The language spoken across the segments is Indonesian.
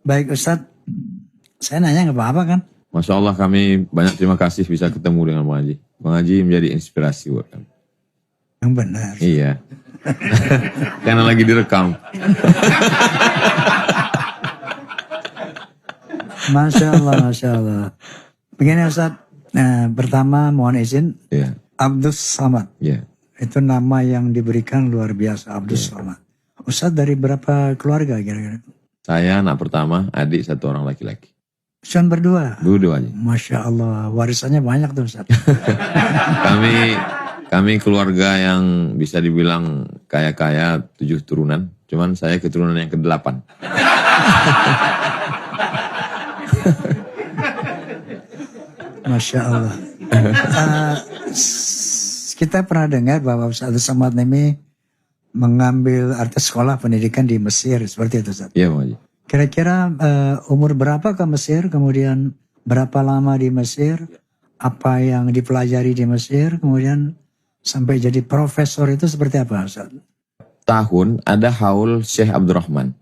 Baik Ustadz, saya nanya nggak apa-apa kan? Masya Allah, kami banyak terima kasih bisa ketemu dengan Bang Haji. Bang Haji menjadi inspirasi buat kami. Yang benar. Iya. Karena lagi direkam. Masya Allah, Masya Allah. Begini Ustadz, pertama mohon izin, Iya. Abdus Samad. Iya. Itu nama yang diberikan luar biasa, Abdus Samad. Ustadz dari berapa keluarga kira-kira? Saya anak pertama, adik satu orang laki-laki. Cuma berdua? Dua aja. Masya Allah, warisannya banyak tuh Ustadz. Kami keluarga yang bisa dibilang kaya-kaya 7 turunan. Cuman saya keturunan yang ke-8. Masya Allah. Kita pernah dengar bahwa Ustaz Samad ini mengambil arti sekolah pendidikan di Mesir. Seperti itu Ustaz. Iya Bang Haji. Kira-kira umur berapa ke Mesir? Kemudian berapa lama di Mesir? Apa yang dipelajari di Mesir? Kemudian sampai jadi profesor itu seperti apa Ustaz? Tahun ada haul Syekh Abdurrahman.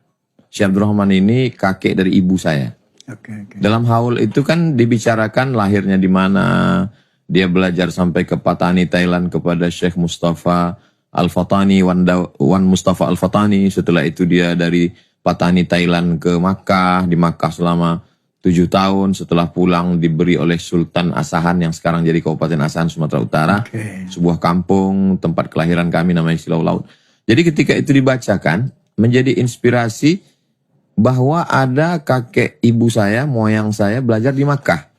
Syekh Abdurrahman ini kakek dari ibu saya. Oke. Dalam haul itu kan dibicarakan lahirnya di mana, dia belajar sampai ke Patani Thailand kepada Syekh Mustafa Al-Fatani, Wan Mustafa Al-Fatani. Setelah itu dia dari Patani Thailand ke Makkah, di Makkah selama 7 tahun. Setelah pulang diberi oleh Sultan Asahan yang sekarang jadi Kabupaten Asahan Sumatera Utara. Sebuah kampung tempat kelahiran kami namanya Silau Laut. Jadi ketika itu dibacakan menjadi inspirasi bahwa ada kakek ibu saya, moyang saya belajar di Makkah.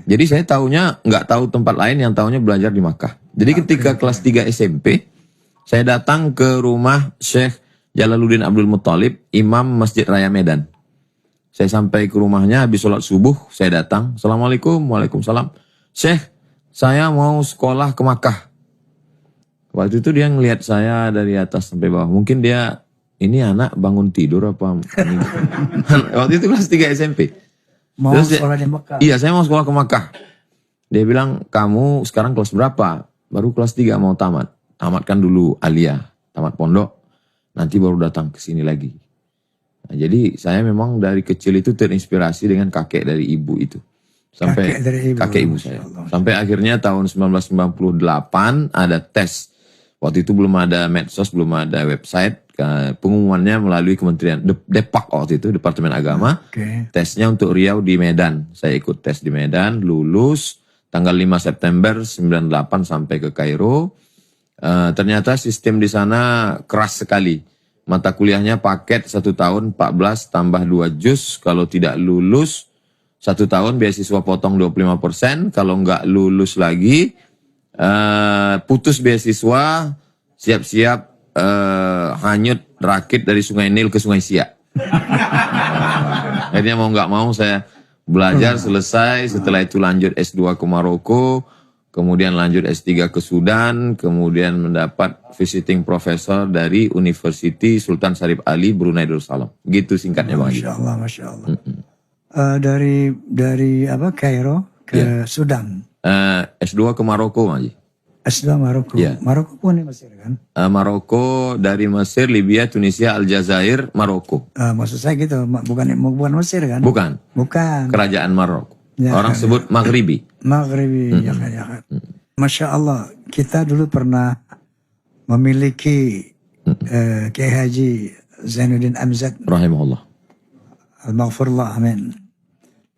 Jadi saya tahunya nggak tahu tempat lain, yang tahunya belajar di Makkah. Jadi ketika kelas 3 SMP, saya datang ke rumah Syekh Jalaluddin Abdul Muttalib, Imam Masjid Raya Medan. Saya sampai ke rumahnya habis sholat subuh, saya datang. Assalamualaikum, waalaikumsalam. Syekh, saya mau sekolah ke Makkah. Waktu itu dia ngelihat saya dari atas sampai bawah. Mungkin dia, ini anak bangun tidur apa? Waktu itu kelas 3 SMP. Mau sekolah di Mekah? Iya, saya mau sekolah ke Makkah. Dia bilang, kamu sekarang kelas berapa? Baru kelas 3 mau tamat. Tamatkan dulu aliyah, tamat pondok. Nanti baru datang ke sini lagi. Nah, jadi saya memang dari kecil itu terinspirasi dengan kakek dari ibu itu. Sampai kakek ibu saya. Sampai akhirnya tahun 1998 ada tes. Waktu itu belum ada medsos, belum ada website. Pengumumannya melalui Kementerian Depak waktu itu, Departemen Agama. Tesnya untuk Riau di Medan. Saya ikut tes di Medan, lulus tanggal 5 September 98 sampai ke Kairo. Ternyata sistem di sana keras sekali. Mata kuliahnya paket 1 tahun 14 tambah 2 juz. Kalau tidak lulus 1 tahun beasiswa potong 25%. Kalau nggak lulus lagi putus beasiswa, siap-siap hanyut rakit dari Sungai Nil ke Sungai Siak. Akhirnya mau nggak mau saya belajar selesai. Setelah itu lanjut S2 ke Maroko, kemudian lanjut S3 ke Sudan, kemudian mendapat visiting professor dari University Sultan Syarif Ali Brunei Darussalam. Gitu singkatnya Bang. Masya Allah, Masya Allah. Dari apa Kairo ke Sudan. S2 ke Maroko Bang Haji. S2 Maroko. Maroko pun di Mesir kan? Maroko dari Mesir, Libya, Tunisia, Aljazair, Maroko. Maksud saya gitu, bukan Mesir kan? Bukan. Kerajaan Maroko. Orang sebut Maghribi. Maghribi, ya kan. Masya Allah, kita dulu pernah memiliki Kiai Haji Zainuddin Amzad. Rahimahullah. Al-Maghfurullah, amin.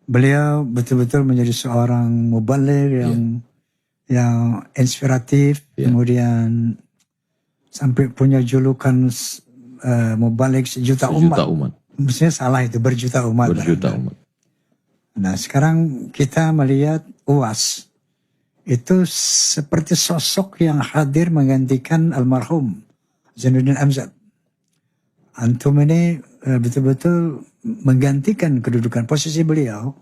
Beliau betul-betul menjadi seorang mubaligh yang inspiratif, kemudian sampai punya julukan mubaligh sejuta umat. Maksudnya salah itu, berjuta umat. Nah sekarang kita melihat UAS itu seperti sosok yang hadir menggantikan almarhum Zainuddin Amzad. Antum ini betul-betul menggantikan kedudukan posisi beliau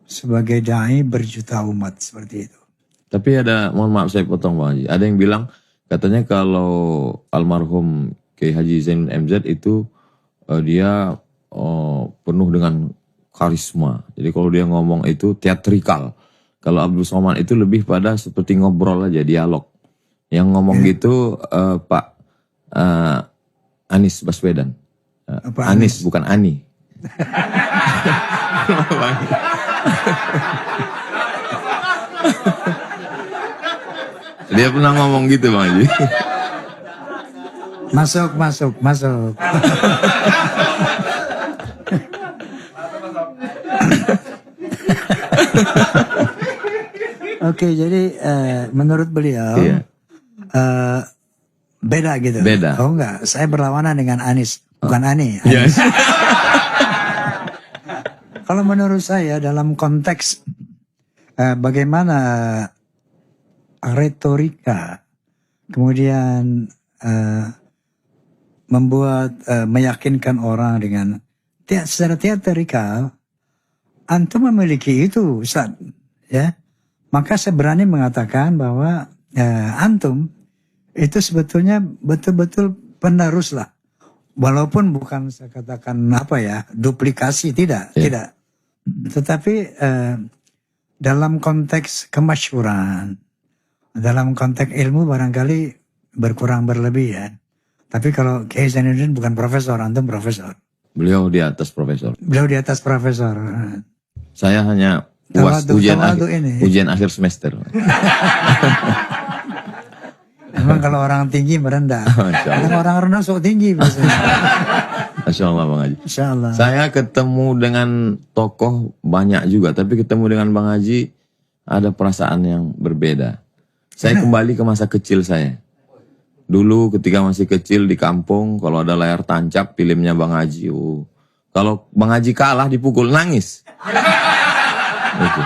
sebagai dai berjuta umat seperti itu. Tapi ada, mohon maaf saya potong Bang Haji, ada yang bilang katanya kalau almarhum Kiai Haji Zainuddin Amzad itu dia penuh dengan karisma. Jadi kalau dia ngomong itu teatrikal. Kalau Abdul Somad itu lebih pada seperti ngobrol aja, dialog. Yang ngomong gitu Pak Anies Baswedan. Anies bukan Ani. Dia pernah ngomong gitu Bang Haji. Masuk. Oke, jadi menurut beliau Iya. beda gitu. Beda. Oh enggak, saya berlawanan dengan Anies, bukan Ani. Iya. Kalau menurut saya dalam konteks bagaimana retorika kemudian membuat meyakinkan orang dengan secara teatrikal, antum memiliki itu, Ustaz, ya. Maka saya berani mengatakan bahwa antum itu sebetulnya betul-betul penerus lah. Walaupun bukan saya katakan apa ya, duplikasi, tidak. Tetapi dalam konteks kemasyhuran, dalam konteks ilmu barangkali berkurang berlebih ya. Tapi kalau Kiai Zainuddin bukan profesor, antum profesor. Beliau di atas profesor. Beliau di atas profesor. Saya hanya puas ujian akhir semester. Memang kalau orang tinggi merendah. Masya Allah. Kalau orang rendah sok tinggi biasanya. Masya Allah Bang Haji. Insya Allah. Saya ketemu dengan tokoh banyak juga, tapi ketemu dengan Bang Haji ada perasaan yang berbeda. Saya kembali ke masa kecil saya. Dulu ketika masih kecil di kampung, kalau ada layar tancap filmnya Bang Haji, kalau Bang Haji kalah dipukul nangis. Gitu.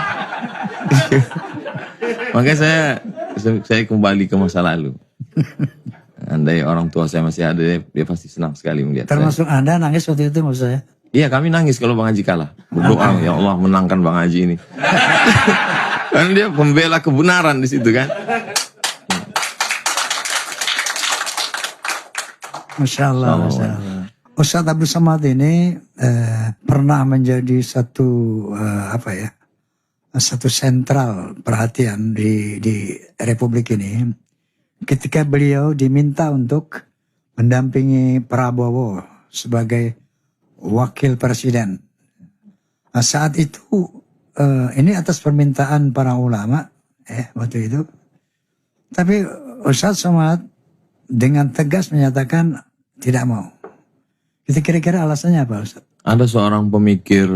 Makanya saya kembali ke masa lalu. Andai orang tua saya masih ada, dia pasti senang sekali melihat Termasuk saya. Anda nangis waktu itu maksud saya? Iya, kami nangis kalau Bang Haji kalah. Berdoa, ya Allah menangkan Bang Haji ini. Karena dia pembela kebenaran di situ kan. Masya Allah, Masya Allah. Ustadz Abdul Samad ini pernah menjadi satu satu sentral perhatian di Republik ini ketika beliau diminta untuk mendampingi Prabowo sebagai wakil presiden. Nah, saat itu ini atas permintaan para ulama waktu itu. Tapi Ustadz Samad dengan tegas menyatakan tidak mau. Itu kira-kira alasannya apa, Ustaz? Ada seorang pemikir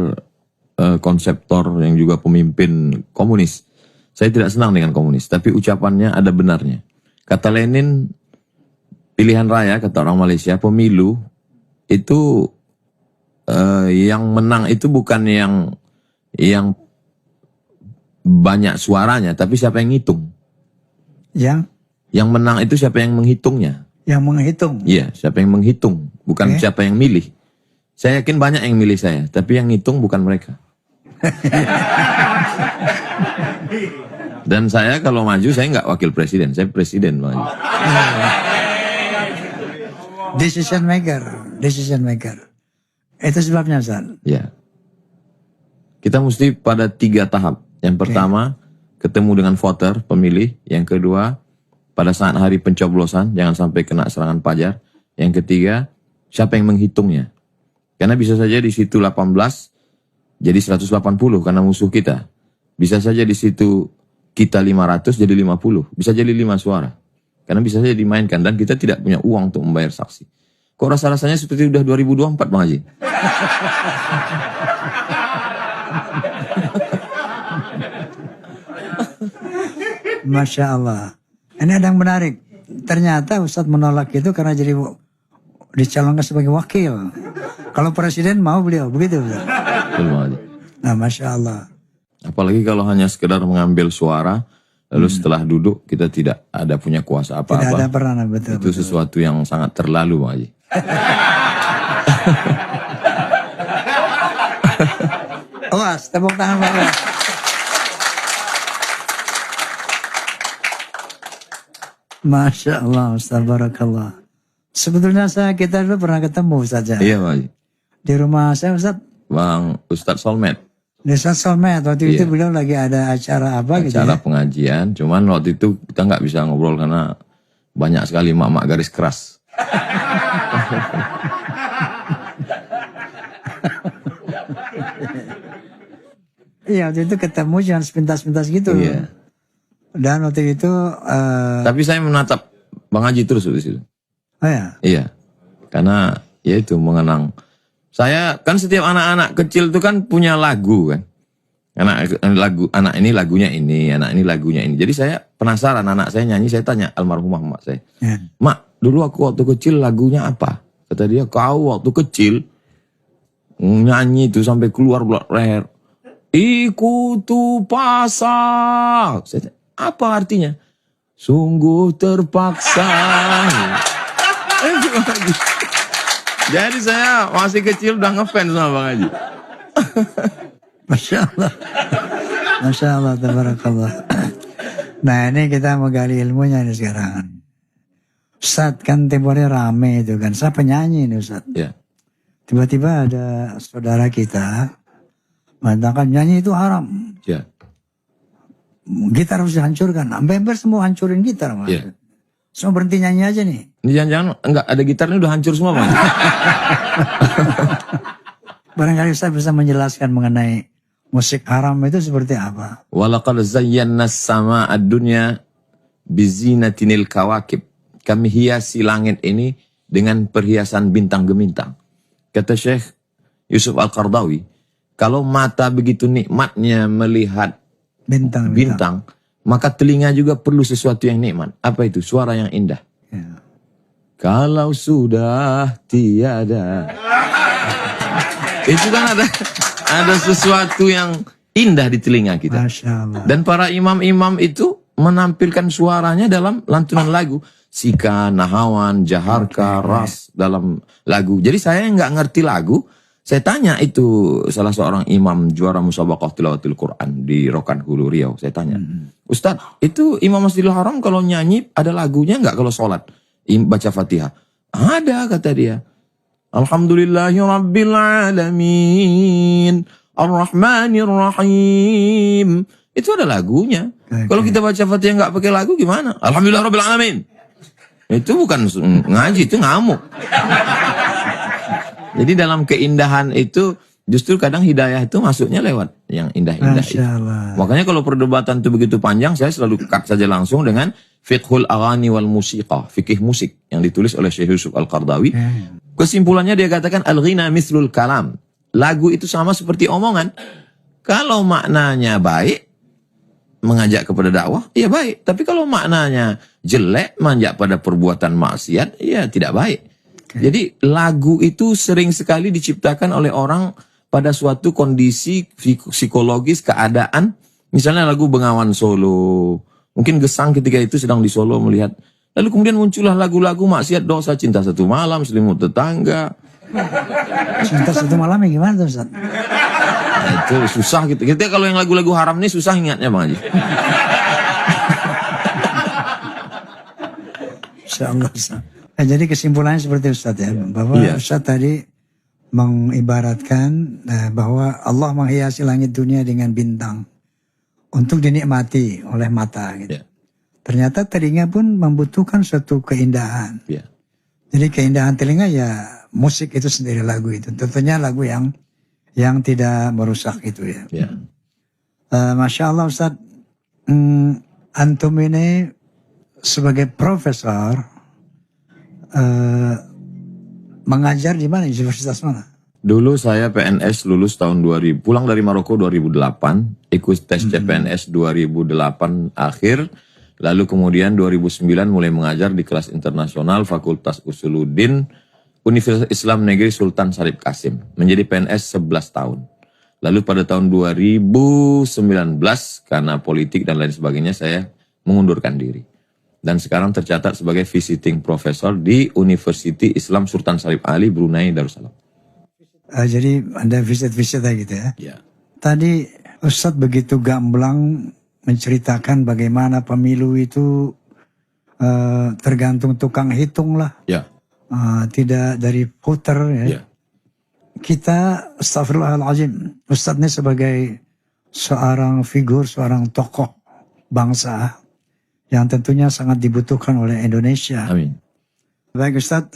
konseptor yang juga pemimpin komunis. Saya tidak senang dengan komunis, tapi ucapannya ada benarnya. Kata Lenin, pilihan raya, kata orang Malaysia, pemilu itu yang menang itu bukan yang banyak suaranya, tapi siapa yang ngitung. Yang menang itu siapa yang menghitungnya. Yang menghitung? Iya, siapa yang menghitung, bukan siapa yang milih. Saya yakin banyak yang milih saya, tapi yang ngitung bukan mereka. Dan saya kalau maju, saya nggak wakil presiden, saya presiden maju. Decision maker. Itu sebabnya, Ustaz. Ya. Kita mesti pada 3 tahap. Yang pertama, ketemu dengan voter, pemilih. Yang kedua, pada saat hari pencoblosan, jangan sampai kena serangan pajar. Yang ketiga, siapa yang menghitungnya? Karena bisa saja di situ 18, jadi 180 karena musuh kita. Bisa saja di situ kita 500 jadi 50. Bisa jadi 5 suara. Karena bisa saja dimainkan dan kita tidak punya uang untuk membayar saksi. Kok rasa-rasanya seperti udah 2024 Bang Haji? Masya Allah. Ini ada yang menarik. Ternyata Ustadz menolak itu karena jadi dicalonkan sebagai wakil. Kalau presiden mau beliau, begitu. Nah, Masya Allah. Apalagi kalau hanya sekedar mengambil suara, lalu setelah duduk kita tidak ada punya kuasa apa-apa. Tidak ada peranan, betul. Itu sesuatu yang sangat terlalu, Bang Haji. Awas, tepuk tangan Pak. Masya Allah, Ustaz, barakallah. Sebetulnya kita dulu pernah ketemu saja. Iya, Bang Haji. Di rumah saya, Ustaz. Bang Ustadz Solmed. Di Ustaz Solmed, waktu itu beliau lagi ada acara apa gitu ya? Acara pengajian, cuman waktu itu kita nggak bisa ngobrol karena banyak sekali mak-mak garis keras. Iya, waktu itu ketemu jangan sepintas-pintas gitu. Iya. Dan waktu itu, Tapi saya menatap Bang Haji terus di situ. oh ya, Iya. Karena ya itu mengenang. Saya kan setiap anak-anak kecil itu kan punya lagu kan. Anak ini lagunya ini, anak ini lagunya ini. Jadi saya penasaran, anak saya nyanyi, saya tanya almarhumah mak saya. ya. Mak, dulu aku waktu kecil lagunya apa? Kata dia, kau waktu kecil nyanyi itu sampai keluar leher. Ikutu pasang. Saya tanya, apa artinya? Sungguh terpaksa. Jadi saya masih kecil udah ngefans sama Bang Haji. Masya Allah. Masya Allah, tabarakallah. Nah ini kita mau gali ilmunya nih sekarang. Ustadz kan tempornya rame itu kan. Saya penyanyi nih Ustadz. Ya. Tiba-tiba ada saudara kita mengatakan nyanyi itu haram. Ya. Gitar harus dihancurkan. Sampai semua hancurin gitar. Mas. Ya. Semua berhenti nyanyi aja nih. Ini jangan-jangan enggak ada gitarnya udah hancur semua Bang. Barangkali Ustadz bisa menjelaskan mengenai musik haram itu seperti apa. Walaqad zayyana as-samaa ad-dunya bizinatinil kawakib. Kami hiasi langit ini dengan perhiasan bintang gemintang. Kata Syekh Yusuf Al-Qardawi, kalau mata begitu nikmatnya melihat bintang, maka telinga juga perlu sesuatu yang nikmat. Apa itu? Suara yang indah. Ya. Kalau sudah tiada. Itu kan ada sesuatu yang indah di telinga kita. Masya Allah. Dan para imam-imam itu menampilkan suaranya dalam lantunan lagu. Sika, Nahawan, Jaharka, Ras dalam lagu. Jadi saya nggak ngerti lagu. Saya tanya itu salah seorang imam juara musabaqah tilawatil Quran di Rokan Hulu Riau. Saya tanya, Ustadz, itu Imam Masjidil Haram kalau nyanyi ada lagunya nggak kalau sholat? Baca Fatihah. Ada kata dia. Alhamdulillahirabbil alamin. Ar-Rahmanir-Rahim. Itu ada lagunya. Kalau kita baca Fatihah nggak pakai lagu gimana? Alhamdulillahirabbil alamin. Itu bukan ngaji, itu ngamuk. Jadi dalam keindahan itu justru kadang hidayah itu masuknya lewat yang indah-indah itu. Makanya kalau perdebatan itu begitu panjang, saya selalu cut saja langsung dengan Fiqhul Aghani wal Musiqa, fikih musik yang ditulis oleh Syekh Yusuf Al-Qardawi. Kesimpulannya dia katakan al-ghina mithlul kalam. Lagu itu sama seperti omongan. Kalau maknanya baik, mengajak kepada dakwah, ya baik. Tapi kalau maknanya jelek, mengajak pada perbuatan maksiat, ya tidak baik. Jadi lagu itu sering sekali diciptakan oleh orang pada suatu kondisi psikologis, keadaan. Misalnya lagu Bengawan Solo. Mungkin Gesang ketika itu sedang di Solo melihat. Lalu kemudian muncullah lagu-lagu maksiat, dosa, cinta satu malam, selimut tetangga. Cinta satu malam yang gimana tuh Ustaz? Nah, itu susah gitu. Kita kalau yang lagu-lagu haram ini susah ingatnya Bang Haji. Insyaallah Ustaz. Nah, jadi kesimpulannya seperti Ustaz ya, bahwa Ustaz tadi mengibaratkan bahwa Allah menghiasi langit dunia dengan bintang untuk dinikmati oleh mata gitu. Ternyata telinga pun membutuhkan suatu keindahan. Jadi keindahan telinga ya musik itu sendiri, lagu itu. Tentunya lagu yang tidak merusak itu ya. Masya Allah Ustaz, antum ini sebagai profesor mengajar di mana, universitas mana? Dulu saya PNS lulus tahun 2000, pulang dari Maroko 2008, ikut tes CPNS 2008 akhir, lalu kemudian 2009 mulai mengajar di kelas internasional Fakultas Usuluddin Universitas Islam Negeri Sultan Syarif Kasim, menjadi PNS 11 tahun. Lalu pada tahun 2019 karena politik dan lain sebagainya saya mengundurkan diri. Dan sekarang tercatat sebagai visiting professor di University Islam Sultan Syarif Ali Brunei Darussalam. Jadi Anda visit-visit aja gitu ya? Ya. Tadi Ustadz begitu gamblang menceritakan bagaimana pemilu itu tergantung tukang hitung lah. Ya. Tidak dari voter ya. Ya. Kita astagfirullahaladzim, Ustadz ini sebagai seorang figur, seorang tokoh bangsa yang tentunya sangat dibutuhkan oleh Indonesia. Amin. Baik Ustadz,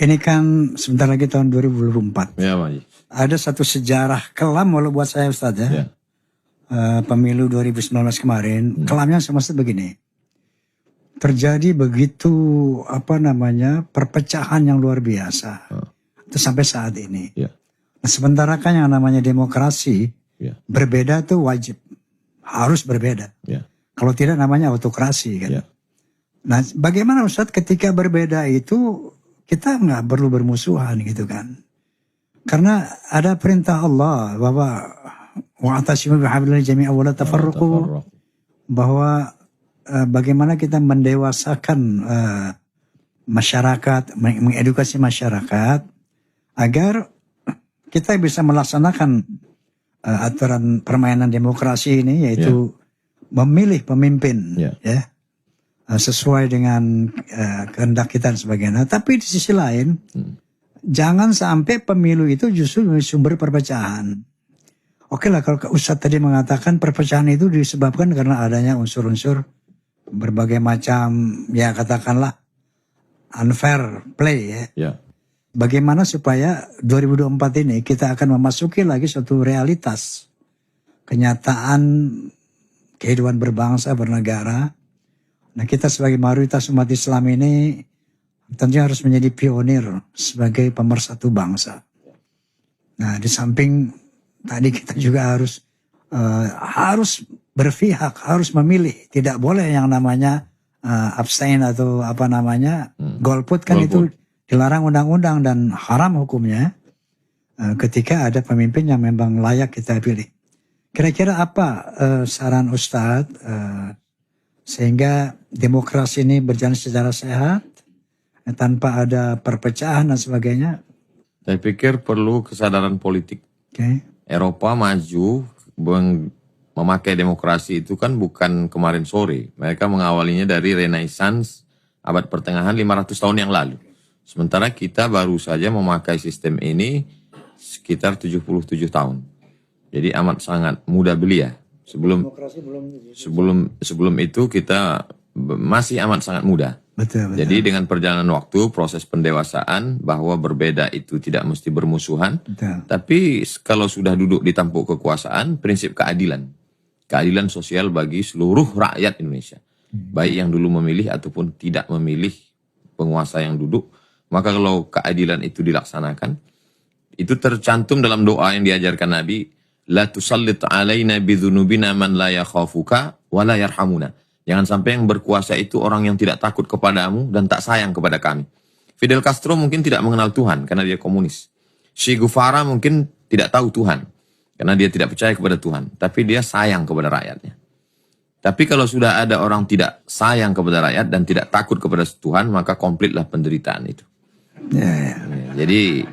ini kan sebentar lagi tahun 2024. Ya, Pak Haji. Ada satu sejarah kelam walau buat saya Ustaz ya. Ya. Pemilu 2019 kemarin, kelamnya semasa begini. Terjadi begitu perpecahan yang luar biasa. Itu sampai saat ini. Ya. Nah, sementara kan yang namanya demokrasi, Ya. berbeda tuh wajib. Harus berbeda. Ya. Kalau tidak namanya autokrasi kan. Ya. Nah, bagaimana Ustaz ketika berbeda itu kita nggak perlu bermusuhan gitu kan? Karena ada perintah Allah bahwa wa'tasimu bihablillahi jami'an wa la tafarraqu, bahwa bagaimana kita mendewasakan masyarakat, mengedukasi masyarakat agar kita bisa melaksanakan aturan permainan demokrasi ini, yaitu memilih pemimpin ya sesuai dengan kehendak kita dan sebagainya. Tapi di sisi lain jangan sampai pemilu itu justru sumber perpecahan. Oke lah, kalau Ustadz tadi mengatakan perpecahan itu disebabkan karena adanya unsur-unsur berbagai macam, ya katakanlah unfair play ya. Ya. Bagaimana supaya 2024 ini kita akan memasuki lagi suatu realitas kenyataan kehidupan berbangsa, bernegara. Nah, kita sebagai mayoritas umat Islam ini tentunya harus menjadi pionir sebagai pemersatu bangsa. Nah, di samping tadi kita juga harus berpihak, harus memilih. Tidak boleh yang namanya abstain atau golput kan. Itu dilarang undang-undang dan haram hukumnya ketika ada pemimpin yang memang layak kita pilih. Kira-kira apa saran Ustadz sehingga demokrasi ini berjalan secara sehat tanpa ada perpecahan dan sebagainya? Saya pikir perlu kesadaran politik. Eropa maju memakai demokrasi itu kan bukan kemarin sore. Mereka mengawalinya dari Renaissance abad pertengahan 500 tahun yang lalu. Sementara kita baru saja memakai sistem ini sekitar 77 tahun. Jadi amat sangat muda belia. Sebelum itu kita masih amat sangat muda. Betul. Jadi dengan perjalanan waktu, proses pendewasaan bahwa berbeda itu tidak mesti bermusuhan. Betul. Tapi kalau sudah duduk di tampuk kekuasaan, prinsip keadilan. Keadilan sosial bagi seluruh rakyat Indonesia. Baik yang dulu memilih ataupun tidak memilih penguasa yang duduk. Maka kalau keadilan itu dilaksanakan, itu tercantum dalam doa yang diajarkan Nabi, la tusallit alaina bidzunubina man la yakhafuka wa la yarhamuna. Jangan sampai yang berkuasa itu orang yang tidak takut kepadamu dan tak sayang kepada kami. Fidel Castro mungkin tidak mengenal Tuhan karena dia komunis. Che Guevara mungkin tidak tahu Tuhan karena dia tidak percaya kepada Tuhan. Tapi dia sayang kepada rakyatnya. Tapi kalau sudah ada orang tidak sayang kepada rakyat dan tidak takut kepada Tuhan, maka komplitlah penderitaan itu. Jadi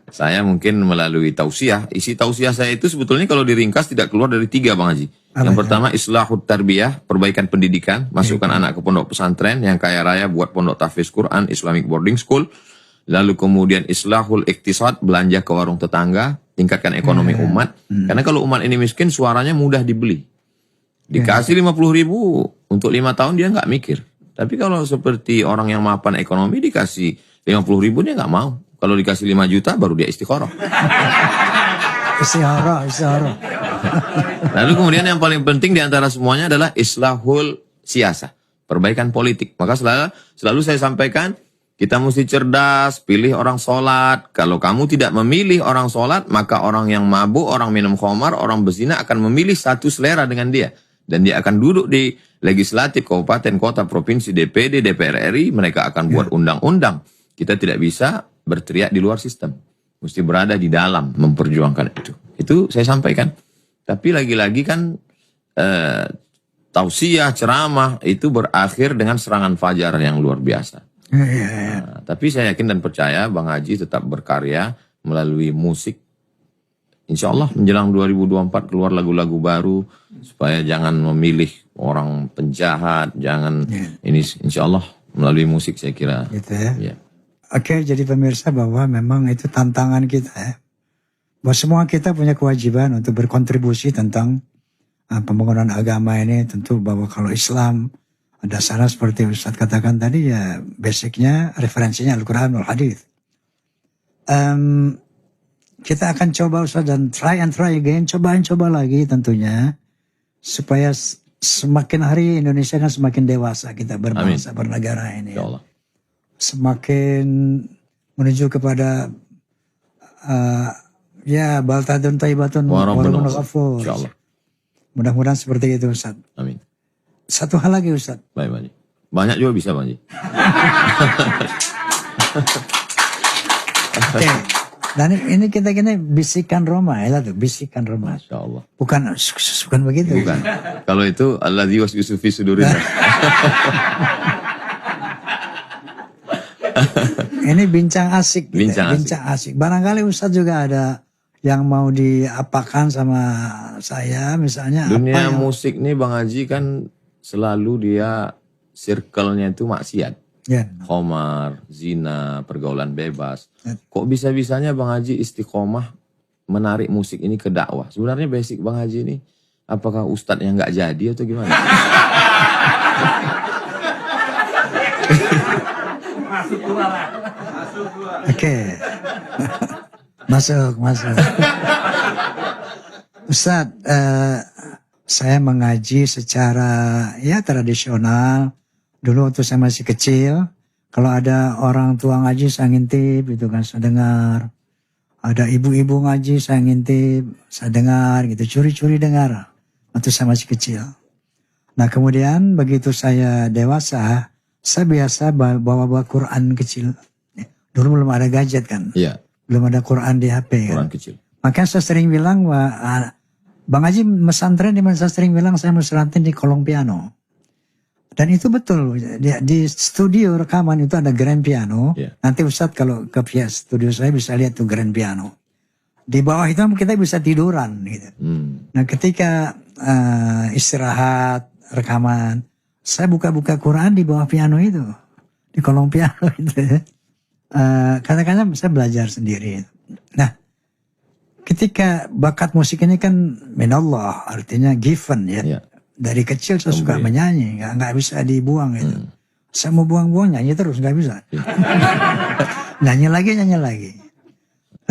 saya mungkin melalui tausiah. Isi tausiah saya itu sebetulnya kalau diringkas tidak keluar dari 3, Bang Haji. Yang pertama islahut tarbiyah, perbaikan pendidikan, masukkan anak ke pondok pesantren, yang kaya raya buat pondok tahfiz Quran, Islamic boarding school. Lalu kemudian islahul iktisad, belanja ke warung tetangga, tingkatkan ekonomi umat. Karena kalau umat ini miskin, suaranya mudah dibeli. Dikasih 50.000 untuk 5 tahun dia nggak mikir. Tapi kalau seperti orang yang mapan ekonomi dikasih 50.000 dia nggak mau. Kalau dikasih 5 juta baru dia istikharah. Istiharah. Lalu kemudian yang paling penting di antara semuanya adalah islahul siyasah, perbaikan politik. Maka selalu saya sampaikan, kita mesti cerdas, pilih orang sholat. Kalau kamu tidak memilih orang sholat, maka orang yang mabuk, orang minum khamar, orang berzina akan memilih satu selera dengan dia. Dan dia akan duduk di legislatif, kabupaten, kota, provinsi, DPD, DPR RI. Mereka akan buat undang-undang. Kita tidak bisa berteriak di luar sistem. Mesti berada di dalam memperjuangkan itu. Itu saya sampaikan. Tapi lagi-lagi kan tausiah, ceramah itu berakhir dengan serangan fajar yang luar biasa. Nah, tapi saya yakin dan percaya Bang Haji tetap berkarya melalui musik. Insya Allah menjelang 2024 keluar lagu-lagu baru supaya jangan memilih orang penjahat, jangan ini insya Allah melalui musik saya kira. Gitu ya. Oke, jadi pemirsa bahwa memang itu tantangan kita ya. Bahwa semua kita punya kewajiban untuk berkontribusi tentang pembangunan agama ini. Tentu bahwa kalau Islam dasarnya seperti Ustadz katakan tadi ya basicnya referensinya Al-Quran wal Hadith. kita akan coba Ustaz dan try again, coba lagi tentunya supaya semakin hari Indonesia kan semakin dewasa kita berbangsa bernegara ini. Insya Allah. Semakin menuju kepada baltadun thayyibatun wa rabbun ghafur. Insya Allah. Mudah-mudahan seperti itu Ustaz. Amin. Satu hal lagi Ustaz. Baik Bang Haji. Banyak juga bisa Bang Haji. Oke. Dan ini kita bisikan Roma ya tuh, bisikan Roma. Masya Allah. Bukan begitu. Bukan. Kalau itu alladzi waswisu fi sudurin. Ini bincang asik. Bincang asik. Barangkali Ustaz juga ada yang mau diapakan sama saya misalnya. Dunia musik nih Bang Haji kan selalu dia circle-nya itu maksiat. Ya. Khamar, zina, pergaulan bebas. Kok bisa-bisanya Bang Haji istiqomah menarik musik ini ke dakwah? Sebenarnya basic Bang Haji ini, apakah ustadz yang nggak jadi atau gimana? Oke. Masuk. Ustadz, saya mengaji secara tradisional. Dulu waktu saya masih kecil, kalau ada orang tua ngaji saya ngintip, itu kan saya dengar. Ada ibu-ibu ngaji saya ngintip, saya dengar gitu, curi-curi dengar. Waktu saya masih kecil. Nah kemudian begitu saya dewasa, saya biasa bawa Quran kecil. Dulu belum ada gadget kan. Iya. Belum ada Quran di HP kan. Quran kecil. Makanya saya sering bilang, Bang Haji mesantren di mana saya sering bilang saya mesantren di kolong piano. Dan itu betul, di studio rekaman itu ada grand piano. Yeah. Nanti Ustadz kalau ke studio saya bisa lihat tuh grand piano. Di bawah itu kita bisa tiduran gitu. Nah ketika istirahat, rekaman, saya buka-buka Quran di bawah piano itu. Di kolong piano itu. Kadang-kadang saya belajar sendiri. Nah ketika bakat musik ini kan minallah, artinya given ya. Yeah. Dari kecil saya suka menyanyi, nggak bisa dibuang gitu. Saya mau buang-buang nyanyi terus nggak bisa. nyanyi lagi.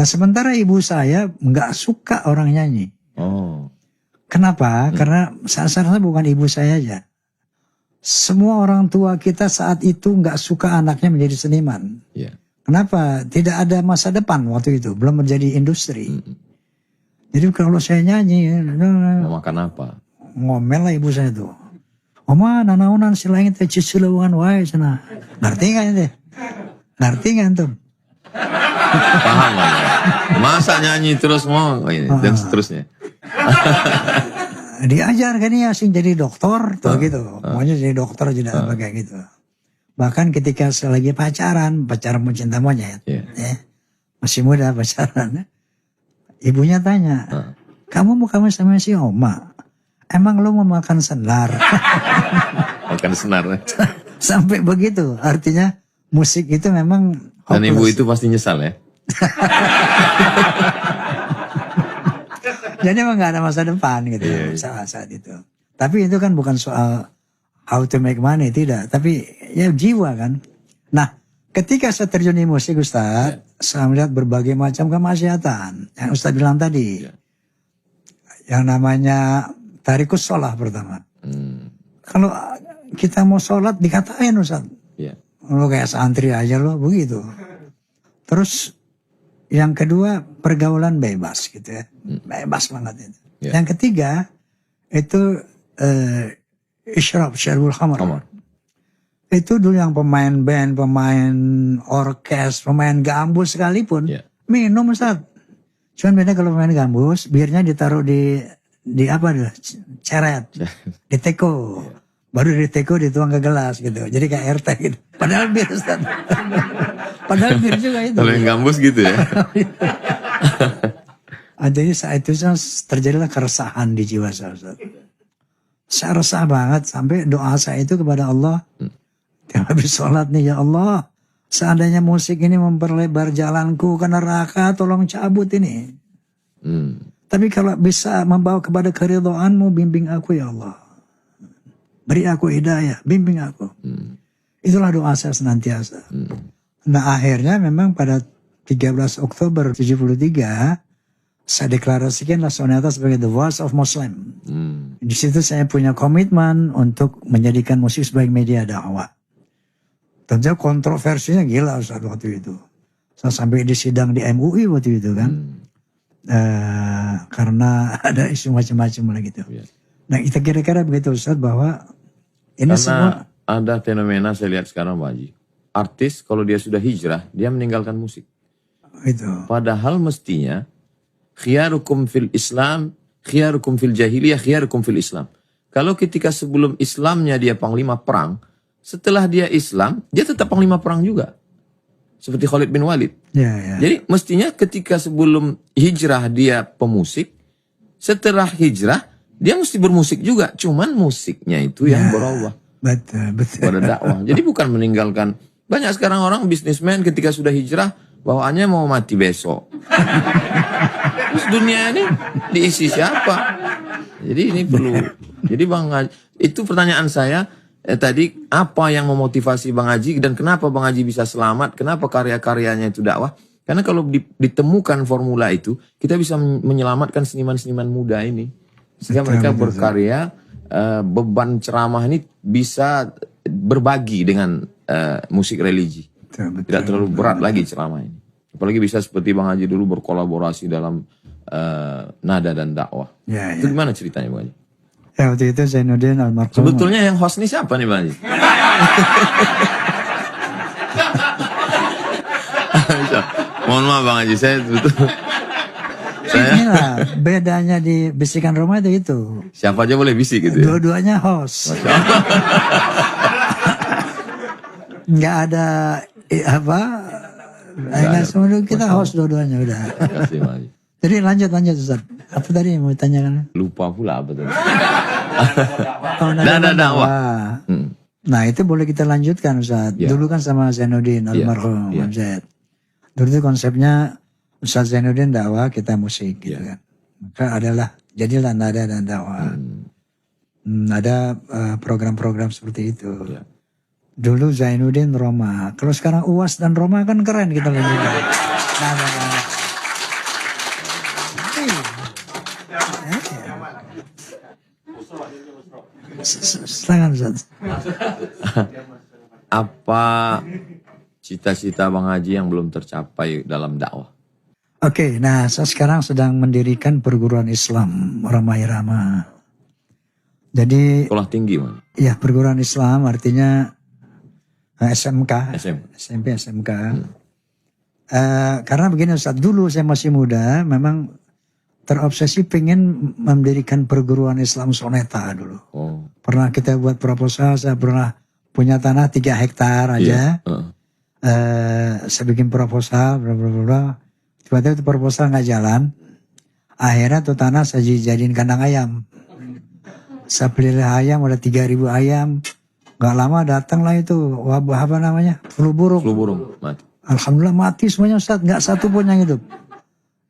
Nah sementara ibu saya nggak suka orang nyanyi. Oh. Kenapa? Karena saya bukan ibu saya aja. Semua orang tua kita saat itu nggak suka anaknya menjadi seniman. Yeah. Kenapa? Tidak ada masa depan waktu itu, belum menjadi industri. Jadi kalau saya nyanyi, Mau makan apa? ngomel lah ibu saya tuh. Oma nanaunan silangin teh cicileuan wae cenah. Ngerti kan itu? Ngerti kan tuh? Paham lah. Masa nyanyi terus mau dan seterusnya. Diajar kan ya asing jadi dokter tuh gitu. Maunya jadi dokter aja apa kayak gitu. Bahkan ketika saya lagi pacaran pencinta monyet. Masih muda pacaran. Ibunya tanya, kamu mau kawin sama si Oma? Emang lo mau makan senar? Makan senar. Sampai begitu. Artinya musik itu memang hopeless. Dan ibu itu pasti nyesal ya? Jadi emang gak ada masa depan gitu saat itu. Tapi itu kan bukan soal how to make money, tidak. Tapi ya jiwa kan. Nah ketika saya terjun di musik Ustaz, saya melihat berbagai macam kemaksiatan. Yang Ustaz bilang tadi. Yang namanya tarikus sholat pertama. Kalau kita mau sholat dikatain Ustaz. Lo kayak santri aja lo begitu. Terus yang kedua pergaulan bebas gitu ya. Bebas banget itu. Yang ketiga itu syarbul khamar. Itu dulu yang pemain band, pemain orkes, pemain gambus sekalipun minum Ustaz. Cuman beda kalau pemain gambus, birnya ditaruh di apa tuh? Ceret. Di teko. Baru di teko dituang ke gelas gitu. Jadi kayak RT gitu. Padahal bir Ustaz. Padahal bir juga itu. Kalau yang gambus gitu ya. Jadi saat itu terjadilah keresahan di jiwa saya Ustaz. Saya resah banget sampai doa saya itu kepada Allah. Habis sholat nih ya Allah. Seandainya musik ini memperlebar jalanku ke neraka, tolong cabut ini. Tapi kalau bisa membawa kepada keridhaanmu, bimbing aku ya Allah. Beri aku hidayah, bimbing aku. Itulah doa saya senantiasa. Nah akhirnya memang pada 13 Oktober 73, saya deklarasikanlah Sonata sebagai the voice of Muslim. Di situ saya punya komitmen untuk menjadikan musik sebagai media dakwah. Tentu kontroversinya gila Ustaz waktu itu. Saya sampai di sidang di MUI waktu itu kan. Karena ada isu macam-macam lah gitu. Nah kita kira-kira begitu Ustaz bahwa ini semua ada fenomena saya lihat sekarang Pak Haji. Artis kalau dia sudah hijrah, dia meninggalkan musik. itu. Padahal mestinya khiyarukum fil Islam, khiyarukum fil jahiliyah, khiyarukum fil Islam. Kalau ketika sebelum Islamnya dia panglima perang, setelah dia Islam, dia tetap panglima perang juga. Seperti Khalid bin Walid. Ya. Jadi mestinya ketika sebelum hijrah dia pemusik, setelah hijrah dia mesti bermusik juga. Cuman musiknya itu yang berubah. Betul. Pada dakwah. Jadi bukan meninggalkan. Banyak sekarang orang bisnismen ketika sudah hijrah, bawaannya mau mati besok. Terus dunia ini diisi siapa? Jadi ini perlu. Jadi Bang Haji, itu pertanyaan saya tadi, apa yang memotivasi Bang Haji dan kenapa Bang Haji bisa selamat? Kenapa karya-karyanya itu dakwah? Karena kalau ditemukan formula itu, kita bisa menyelamatkan seniman-seniman muda ini. Sehingga mereka berkarya, beban ceramah ini bisa berbagi dengan musik religi. Tidak terlalu berat lagi ceramah ini. Apalagi bisa seperti Bang Haji dulu berkolaborasi dalam nada dan dakwah. Itu gimana ceritanya Bang Haji? Ya waktu itu Zainuddin almarhum. Sebetulnya yang host ini siapa nih Bang Haji? Mohon maaf Bang Haji, saya betul. Inilah bedanya di Bisikan Roma itu. Siapa aja boleh bisik gitu ya? Dua-duanya host. Nggak ada nggak semua kita host dua-duanya udah. Terima kasih Bang Haji. Jadi lanjut Ustaz. Apa tadi yang mau ditanyakan? Lupa pula apa tadi. Nada dakwah. Nah itu boleh kita lanjutkan Ustaz. Dulu kan sama Zainuddin almarhum Zaid. Dulu itu konsepnya Ustaz Zainuddin dakwah, kita musik gitu kan. Maka jadilah nada dan dakwah. Ada program-program seperti itu. Dulu Zainuddin Roma. Kalau sekarang UAS dan Roma kan keren kita lanjutkan. Silakan Ustaz. Apa cita-cita Bang Haji yang belum tercapai dalam dakwah? Oke, nah saya sekarang sedang mendirikan perguruan Islam Roma Irama. Jadi Sekolah tinggi Bang? Ya perguruan Islam artinya SMK. SMP SMK. Karena begini Ustaz, dulu saya masih muda memang terobsesi pengen mendirikan perguruan Islam Soneta dulu. Pernah kita buat proposal, saya pernah punya tanah 3 hektar aja. Saya bikin proposal, tiba-tiba itu proposal nggak jalan. Akhirnya tuh tanah saya jadiin kandang ayam. Saya pelihara ayam, udah 3.000 ayam. Gak lama datang lah itu wabah apa namanya, flu burung. Mati. Alhamdulillah mati semuanya Ustaz, nggak satu pun yang hidup.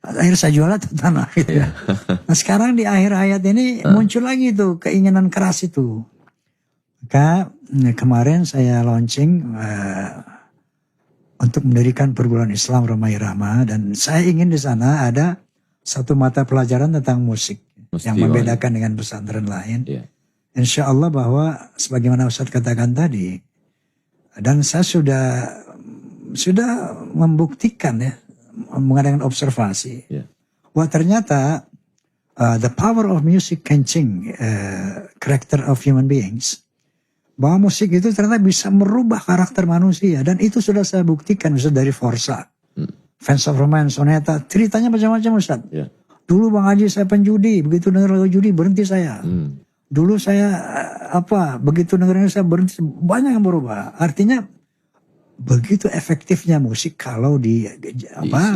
Akhirnya saya jual tuh tanah gitu. Nah sekarang di akhir ayat ini muncul lagi tuh keinginan keras itu. Maka kemarin saya launching untuk mendirikan perguruan Islam Roma Irama, dan saya ingin di sana ada satu mata pelajaran tentang musik yang membedakan dengan pesantren lain. Insya Allah bahwa sebagaimana Ustaz katakan tadi, dan saya sudah membuktikan ya, mengadakan observasi, wah ternyata the power of music can change character of human beings. Bahwa musik itu ternyata bisa merubah karakter manusia, dan itu sudah saya buktikan Ustaz dari Forza, Fans of Romance, Soneta, ceritanya macam-macam Ustaz. Dulu Bang Haji saya penjudi, begitu dengar lagu judi berhenti saya. Dulu saya begitu dengar saya berhenti, banyak yang berubah. Artinya begitu efektifnya musik kalau diisi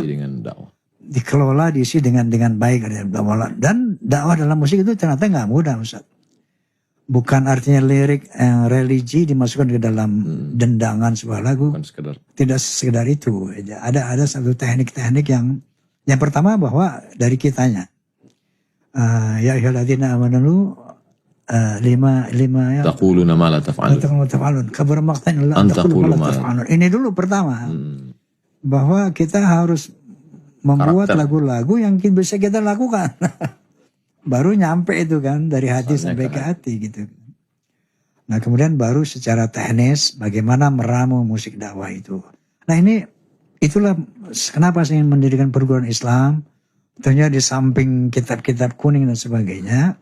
dengan dakwah, dikelola, diisi dengan baik, dan dakwah dalam musik itu ternyata nggak mudah Ustaz. Bukan artinya lirik religi dimasukkan ke dalam dendangan sebuah lagu. Tidak sekedar itu. Ada satu teknik-teknik yang pertama bahwa dari kitanya. Ya ayyuhalladzina amanu 5 ya. Taquluna ma la taf'alun. Kabur maqtan la taqulu ma la taf'alun. Ini dulu pertama. bahwa kita harus membuat Karakter. lagu-lagu yang bisa kita lakukan. Baru nyampe itu kan dari hati sampai ke hati gitu. Nah kemudian baru secara teknis bagaimana meramu musik dakwah itu. Nah itulah kenapa saya ingin mendirikan perguruan Islam. Tentunya di samping kitab-kitab kuning dan sebagainya,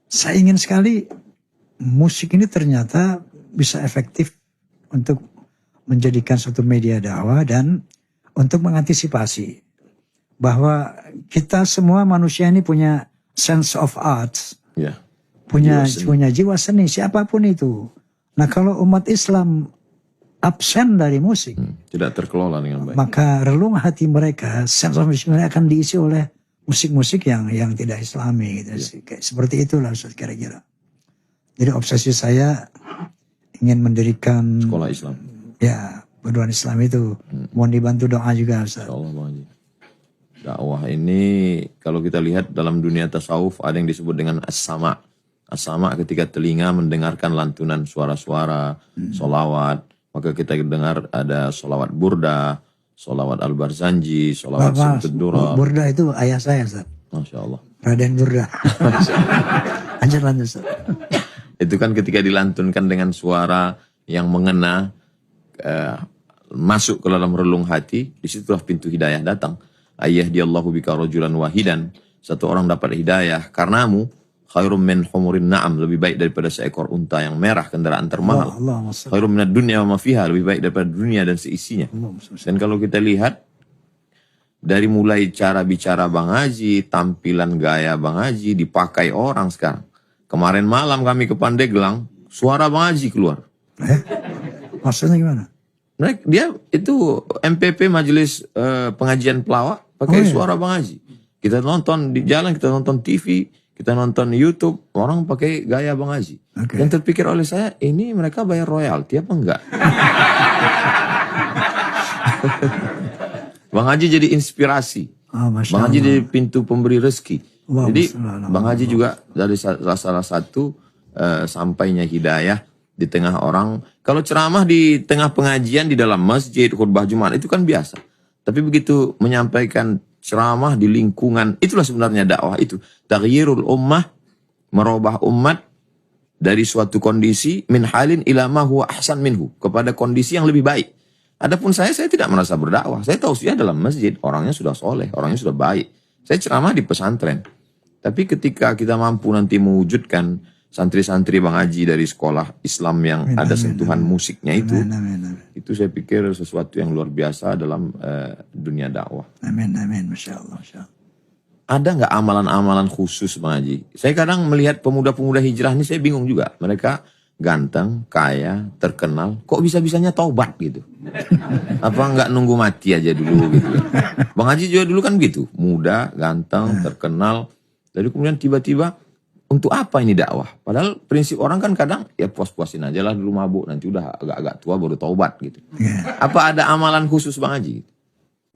saya ingin sekali musik ini ternyata bisa efektif untuk menjadikan suatu media dakwah dan untuk mengantisipasi bahwa kita semua manusia ini punya sense of art, Ya. punya Jiwa seni. jiwa seni siapapun itu. Nah kalau umat Islam absen dari musik, Tidak terkelola dengan baik. maka relung hati mereka, sense of music mereka akan diisi oleh musik-musik yang tidak Islami gitu. Kayak seperti itulah Ustaz kira-kira. Jadi obsesi saya ingin mendirikan Sekolah Islam. ya perguruan Islam itu. Mohon dibantu doa juga Ustaz. Insyaallah Bang Haji. Dakwah ini kalau kita lihat dalam dunia tasawuf ada yang disebut dengan as-sama. As-sama ketika telinga mendengarkan lantunan suara-suara, solawat. Maka kita dengar ada solawat burda, solawat al-barzanji, solawat Bapak, simtud dura. Burda itu ayah saya Ustaz. Masya Allah. Raden Burda. Lanjut Ustaz. Itu kan ketika dilantunkan dengan suara yang mengena, masuk ke dalam relung hati, disitulah pintu hidayah datang. Ayah diallahu bika rajulan wahidan. Satu orang dapat hidayah karenamu, khairum min humurin na'am, lebih baik daripada seekor unta yang merah, kendaraan termahal. Allahumma shalli. Khairum minad dunya wa ma fiha, lebih baik daripada dunia dan seisinya. Dan kalau kita lihat dari mulai cara bicara Bang Haji, tampilan gaya Bang Haji dipakai orang sekarang. Kemarin malam kami ke Pandeglang, suara Bang Haji keluar. Maksudnya gimana? Dia itu MPP Majelis Pengajian Pelawak pakai suara Bang Haji. Kita nonton di jalan, kita nonton TV, kita nonton YouTube, orang pakai gaya Bang Haji. Oke. Yang terpikir oleh saya, ini mereka bayar royalti apa enggak? Bang Haji jadi inspirasi. Masya Bang Haji Allah. jadi pintu pemberi rezeki. Allahumma Jadi shalli ala Bang Haji juga dari salah satu sampainya hidayah di tengah orang. Kalau ceramah di tengah pengajian di dalam masjid, khutbah Jumat itu kan biasa. Tapi begitu menyampaikan ceramah di lingkungan, itulah sebenarnya dakwah itu. Taghyirul ummah, merubah umat dari suatu kondisi min halin ila ma huwa ahsan minhu, kepada kondisi yang lebih baik. Adapun saya tidak merasa berdakwah. Saya tahu dia dalam masjid, orangnya sudah soleh, orangnya sudah baik. Saya ceramah di pesantren. Tapi ketika kita mampu nanti mewujudkan santri-santri Bang Haji dari sekolah Islam yang ada sentuhan musiknya itu, Amin. itu saya pikir sesuatu yang luar biasa dalam dunia dakwah. Amin. Masya Allah. Ada nggak amalan-amalan khusus Bang Haji? Saya kadang melihat pemuda-pemuda hijrah ini saya bingung juga. Mereka ganteng, kaya, terkenal, kok bisa-bisanya taubat gitu? Apa nggak nunggu mati aja dulu gitu? Bang Haji juga dulu kan gitu, muda, ganteng, terkenal, lalu kemudian tiba-tiba untuk apa ini dakwah? Padahal prinsip orang kan kadang ya puas-puasin aja lah dulu mabuk, nanti udah agak-agak tua baru taubat gitu. Apa ada amalan khusus Bang Haji?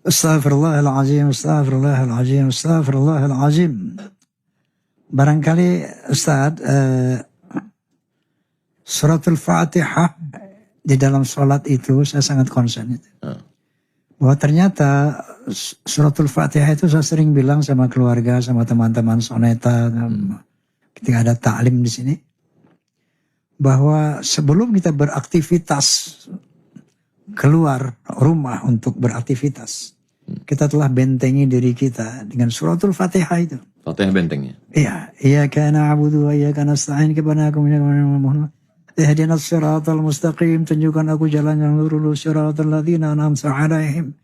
Astaghfirullahaladzim. Barangkali Ustaz, suratul Fatihah di dalam sholat itu saya sangat concern itu. Bahwa ternyata suratul Fatihah itu saya sering bilang sama keluarga, sama teman-teman soneta, ketika ada ta'lim di sini, bahwa sebelum kita beraktivitas keluar rumah untuk beraktivitas, kita telah bentengi diri kita dengan suratul Fatihah itu. Fatihah bentengnya. Iya, iyyaka na'budu wa iyyaka nasta'in, kepada aku mohon. Ihdinas siratal mustaqim, tunjukkan aku jalan yang lurus, siratal ladzina an'amta 'alaihim,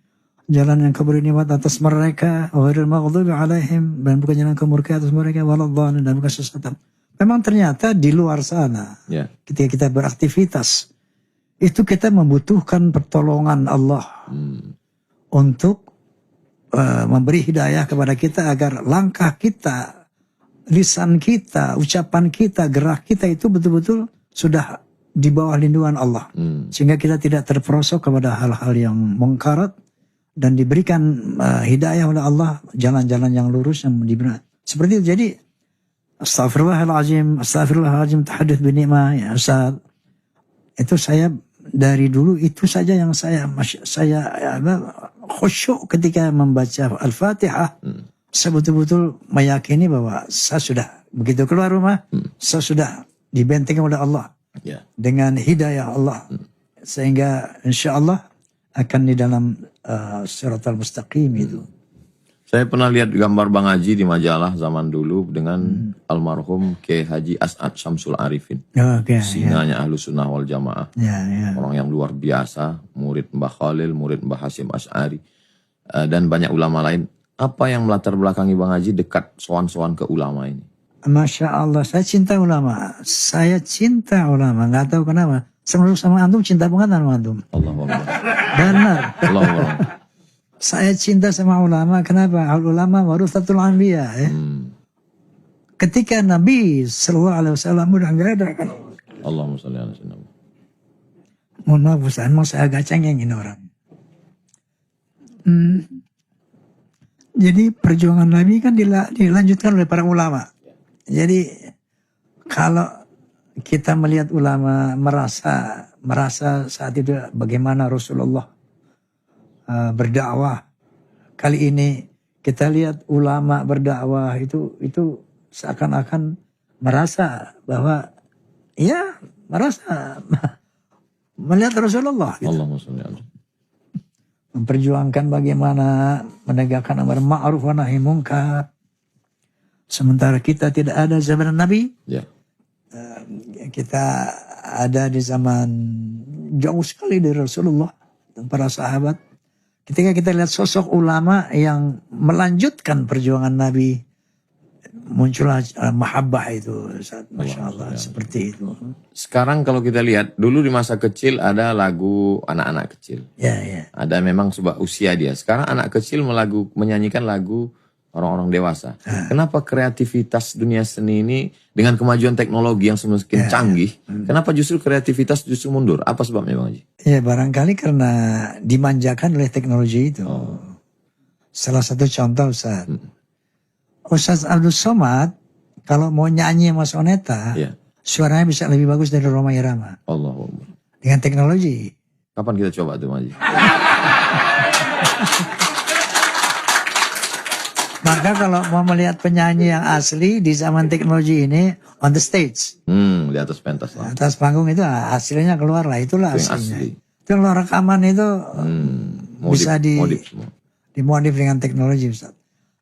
jalan yang kau beri nikmat atas mereka, ghairil maghdubi 'alaihim, dan bukan jalan kemurka atas mereka, waladhdallin, dan bukan sesatan. Memang ternyata di luar sana, ketika kita beraktivitas, itu kita membutuhkan pertolongan Allah untuk memberi hidayah kepada kita agar langkah kita, lisan kita, ucapan kita, gerak kita itu betul-betul sudah di bawah lindungan Allah. Sehingga kita tidak terperosok kepada hal-hal yang mungkarat dan diberikan hidayah oleh Allah, jalan-jalan yang lurus yang diberi. Seperti itu. Jadi astagfirullahaladzim tahadduts binikmah ya Ustaz. Itu saya dari dulu itu saja yang saya khusyuk ketika membaca Al-Fatihah. Saya betul-betul meyakini bahwa saya sudah begitu keluar rumah, saya sudah dibentengi oleh Allah Ya. dengan hidayah Allah, sehingga insya Allah akan di dalam Siratal Mustaqim itu. Saya pernah lihat gambar Bang Haji di majalah zaman dulu dengan almarhum Kiai Haji As'ad Syamsul Arifin. Oke, Singanya Ahlus Sunnah wal Jamaah. ya. Orang yang luar biasa, murid Mbah Khalil, murid Mbah Hasyim Asy'ari, dan banyak ulama lain. Apa yang melatar belakangi Bang Haji dekat sowan-sowan ke ulama ini? Masya Allah, saya cinta ulama. Saya cinta ulama, nggak tahu kenapa. Sama antum cinta banget sama antum. Allahu Akbar. Benar. Allahu Akbar. Saya cinta sama ulama. Kenapa? Al ulama warathatul anbiya. Ketika Nabi Sallallahu Alaihi Wasallam udah nggak ada kan. Allahumma sholli ala sayyidina. Mohon maaf Ustaz, mau saya agak cengengin orang. Jadi perjuangan Nabi kan dilanjutkan oleh para ulama. Jadi kalau kita melihat ulama merasa saat itu bagaimana Rasulullah berdakwah. Kali ini kita lihat ulama berdakwah itu seakan-akan merasa bahwa melihat Rasulullah gitu. Allahumma sholli ala. Memperjuangkan bagaimana menegakkan amar ma'ruf wa nahi munkar. Sementara kita tidak ada zaman Nabi. Ya. Kita ada di zaman jauh sekali dari Rasulullah dan para sahabat. Ketika kita lihat sosok ulama yang melanjutkan perjuangan Nabi, muncullah mahabbah itu. Masya Allah, seperti itu. Sekarang kalau kita lihat, dulu di masa kecil ada lagu anak-anak kecil. Ya. Ada memang sebuah usia dia. Sekarang anak kecil menyanyikan lagu orang-orang dewasa. Kenapa kreativitas dunia seni ini dengan kemajuan teknologi yang semakin canggih, kenapa justru kreativitas justru mundur? Apa sebabnya Bang Haji? Ya barangkali karena dimanjakan oleh teknologi itu. Salah satu contoh Ustaz. Ustaz Abdul Somad kalau mau nyanyi sama soneta, suaranya bisa lebih bagus dari Rhoma Irama. Allahu Akbar. Dengan teknologi. Kapan kita coba tuh Bang Haji? Maka kalau mau melihat penyanyi yang asli di zaman teknologi ini on the stage. Di atas pentas lah. Atas panggung itu hasilnya keluar lah. Itulah Itu yang aslinya. asli. Itu kalau rekaman itu bisa modif semua. dimodif dengan teknologi Ustaz.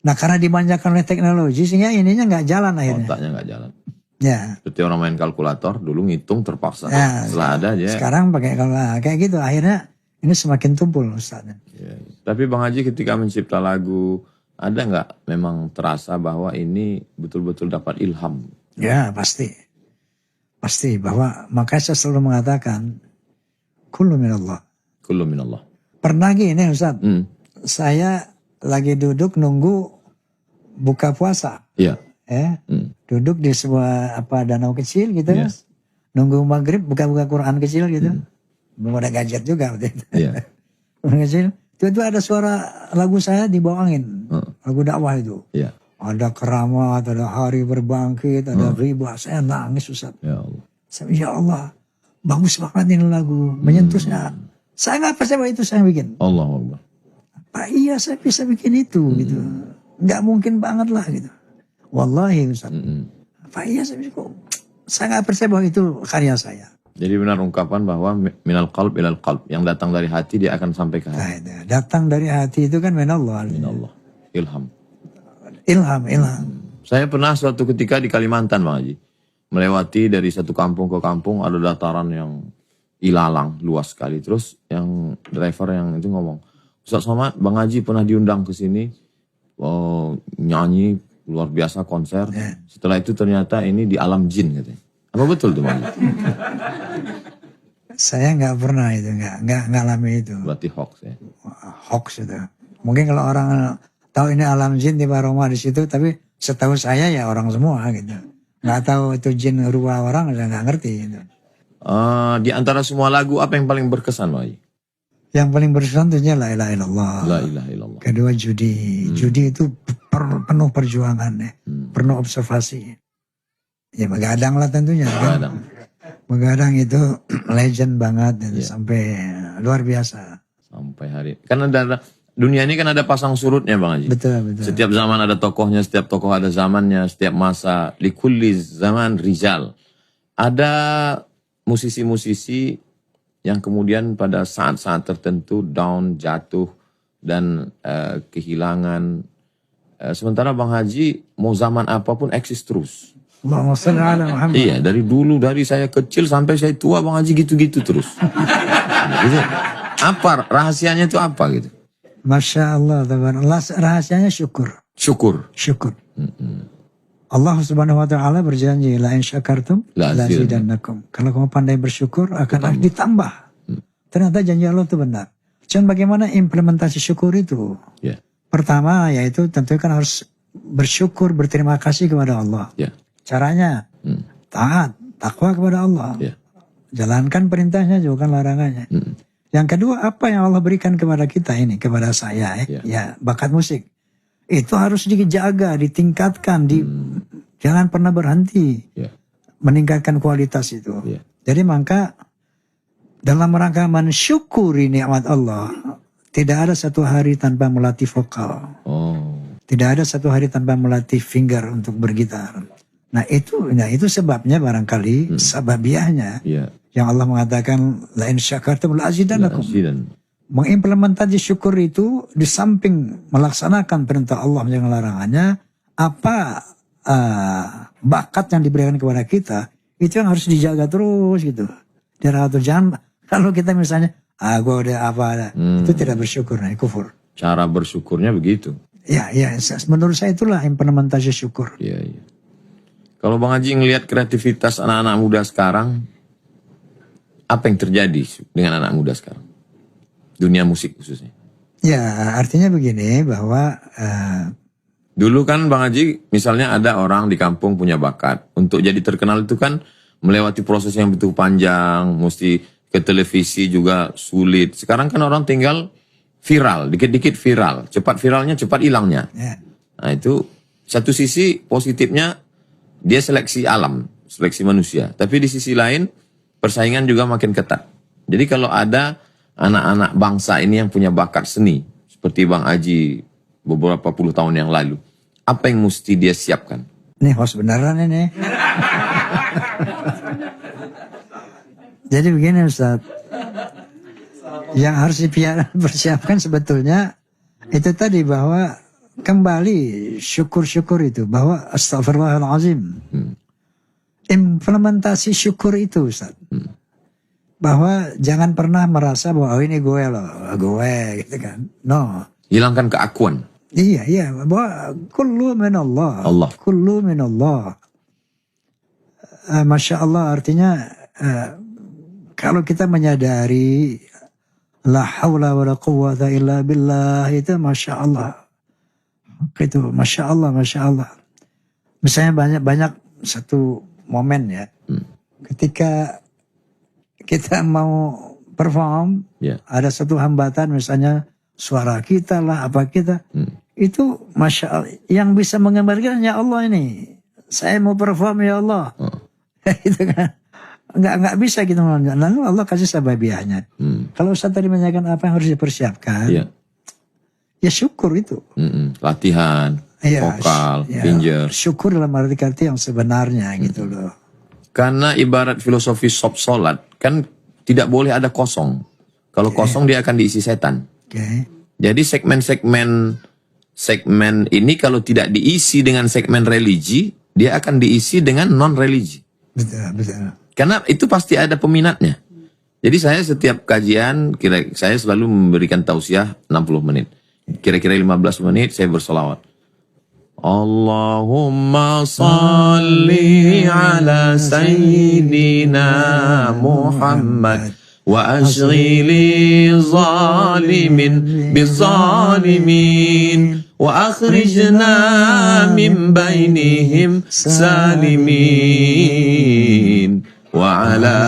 Nah karena dimanjakan oleh teknologi sehingga ininya nggak jalan akhirnya. Otaknya nggak jalan. Ya. Seperti orang main kalkulator dulu ngitung terpaksa. Ya, Setelah ada aja. Sekarang pakai kalau kayak gitu akhirnya ini semakin tumpul Ustaz. Ya. Tapi Bang Haji ketika mencipta lagu, ada nggak memang terasa bahwa ini betul-betul dapat ilham? Ya pasti. Pasti bahwa makanya saya selalu mengatakan kullu minallah. Kullu minallah. Pernah gini Ustaz. Saya lagi duduk nunggu buka puasa. Iya. Duduk di sebuah danau kecil gitu. Nunggu maghrib buka-buka Quran kecil gitu. Belum ada gadget juga waktu itu. Iya. Quran kecil. Itu ada suara lagu saya di bawah angin. Lagu dakwah itu. Iya. Ada keramat, ada hari berbangkit, ada riba. Saya nangis Ustaz. Ya Allah. Ya Allah, bagus banget ini lagu. Menyentuh saya. Saya nggak percaya bahwa itu saya bikin. Allahu Akbar. Pak iya saya bisa bikin itu gitu. Nggak mungkin banget lah gitu. Wallahi Ustaz. Pak iya saya nggak percaya bahwa itu karya saya. Jadi benar ungkapan bahwa minal qalb ilal qalb. Yang datang dari hati dia akan sampai ke hati. Nah, datang dari hati itu kan minallah. Minallah. Ilham. Ilham. Saya pernah suatu ketika di Kalimantan Bang Haji. Melewati dari satu kampung ke kampung ada dataran yang ilalang luas sekali. Terus yang driver yang itu ngomong, Ustaz Somad, Bang Haji pernah diundang ke sini nyanyi luar biasa konser. Setelah itu ternyata ini di alam jin katanya. Apa betul tuh Bang? Saya nggak pernah itu, nggak ngalami itu. Berarti hoax ya? Hoax itu. Mungkin kalau orang tahu ini alam jin di Roma di situ, tapi setahu saya ya orang semua gitu. Nggak tahu itu jin rupa orang, saya nggak ngerti gitu. Di antara semua lagu apa yang paling berkesan Bang Haji? Yang paling berkesan tentunya la ilaha illallah. La ilaha illallah. Kedua judi. Judi itu penuh perjuangan ya. Penuh observasi. Ya begadang lah tentunya. Begadang. Begadang itu legend banget itu, sampai luar biasa. Sampai hari. Kan ada dunia ini kan ada pasang surutnya Bang Haji. Betul. Setiap zaman ada tokohnya, setiap tokoh ada zamannya, setiap masa. Likulli zaman rijal. Ada musisi-musisi yang kemudian pada saat-saat tertentu down, jatuh, dan kehilangan. Sementara Bang Haji mau zaman apapun eksis terus. Allahumma shalli ala Muhammad. Iya, dari dulu, dari saya kecil sampai saya tua Bang Haji gitu-gitu terus. Gitu. Apa rahasianya itu apa gitu? Masya Allah, tabarakallah. Rahasianya syukur. Syukur. Allah subhanahu wa ta'ala berjanji, la in syakartum La la zidannakum. Kalau kamu pandai bersyukur akan ditambah. Ternyata janji Allah itu benar. Cuman bagaimana implementasi syukur itu? Ya. Pertama yaitu tentu kan harus bersyukur, berterima kasih kepada Allah. Ya. Caranya taat, takwa kepada Allah. Ya. Jalankan perintahnya, jauhkan larangannya. Yang kedua, apa yang Allah berikan kepada kita ini, kepada saya ya bakat musik. Itu harus dijaga, ditingkatkan, jangan pernah berhenti. Meningkatkan kualitas itu. Jadi maka dalam rangka mensyukuri nikmat Allah, tidak ada satu hari tanpa melatih vokal. Tidak ada satu hari tanpa melatih finger untuk bergitar. Nah itu sebabnya barangkali sababiahnya yang Allah mengatakan la in syakartum la azidannakum. Mengimplementasi syukur itu di samping melaksanakan perintah Allah menjalankan larangannya, apa bakat yang diberikan kepada kita itu yang harus dijaga terus gitu. Jangan kalau kita misalnya gue udah apa itu tidak bersyukur, nah kufur. Cara bersyukurnya begitu. Ya, menurut saya itulah implementasi syukur. Iya. Kalau Bang Haji ngelihat kreativitas anak-anak muda sekarang, apa yang terjadi dengan anak muda sekarang? Dunia musik khususnya. Ya, artinya begini bahwa dulu kan Bang Haji, misalnya ada orang di kampung punya bakat. Untuk jadi terkenal itu kan melewati proses yang begitu panjang, mesti ke televisi juga sulit. Sekarang kan orang tinggal viral, dikit-dikit viral. Cepat viralnya, cepat hilangnya. Nah itu satu sisi positifnya, dia seleksi alam, seleksi manusia. Tapi di sisi lain, persaingan juga makin ketat. Jadi kalau ada anak-anak bangsa ini yang punya bakat seni, seperti Bang Haji beberapa puluh tahun yang lalu, apa yang mesti dia siapkan? Nih host beneran ini. Jadi begini Ustaz, yang harus dipersiapkan sebetulnya itu tadi bahwa kembali syukur-syukur itu, bahwa astagfirullahaladzim. Implementasi syukur itu Ustaz. Bahwa jangan pernah merasa bahwa ini gue loh, gue gitu kan. No. Hilangkan keakuan. Iya, bahwa kullu minallah. Allah. Kullu minallah. Masya Allah artinya kalau kita menyadari la haula wa la quwwata illa billah itu Masya Allah. Itu Masya Allah. Misalnya banyak satu momen ya. Ketika kita mau perform, ada satu hambatan misalnya suara kita lah, apa kita. Itu Masya Allah. Yang bisa menggambarkan ya Allah ini. Saya mau perform ya Allah. Itu kan. Nggak bisa gitu. Lalu Allah kasih sababiahnya. Kalau Ustaz tadi menanyakan apa yang harus dipersiapkan. Ya syukur itu. Latihan, vokal, finger. Syukur dalam arti yang sebenarnya gitu loh. Karena ibarat filosofi solat, kan tidak boleh ada kosong. Kalau kosong dia akan diisi setan. Jadi segmen ini kalau tidak diisi dengan segmen religi, dia akan diisi dengan non-religi. Betul. Karena itu pasti ada peminatnya. Jadi saya setiap kajian, saya selalu memberikan tausiah 60 menit. Kira-kira 15 menit saya bersolawat. Allahumma salli ala sayyidina Muhammad wa ashghili zalimin bizalimin wa akhrijna min bainihim salimin wa ala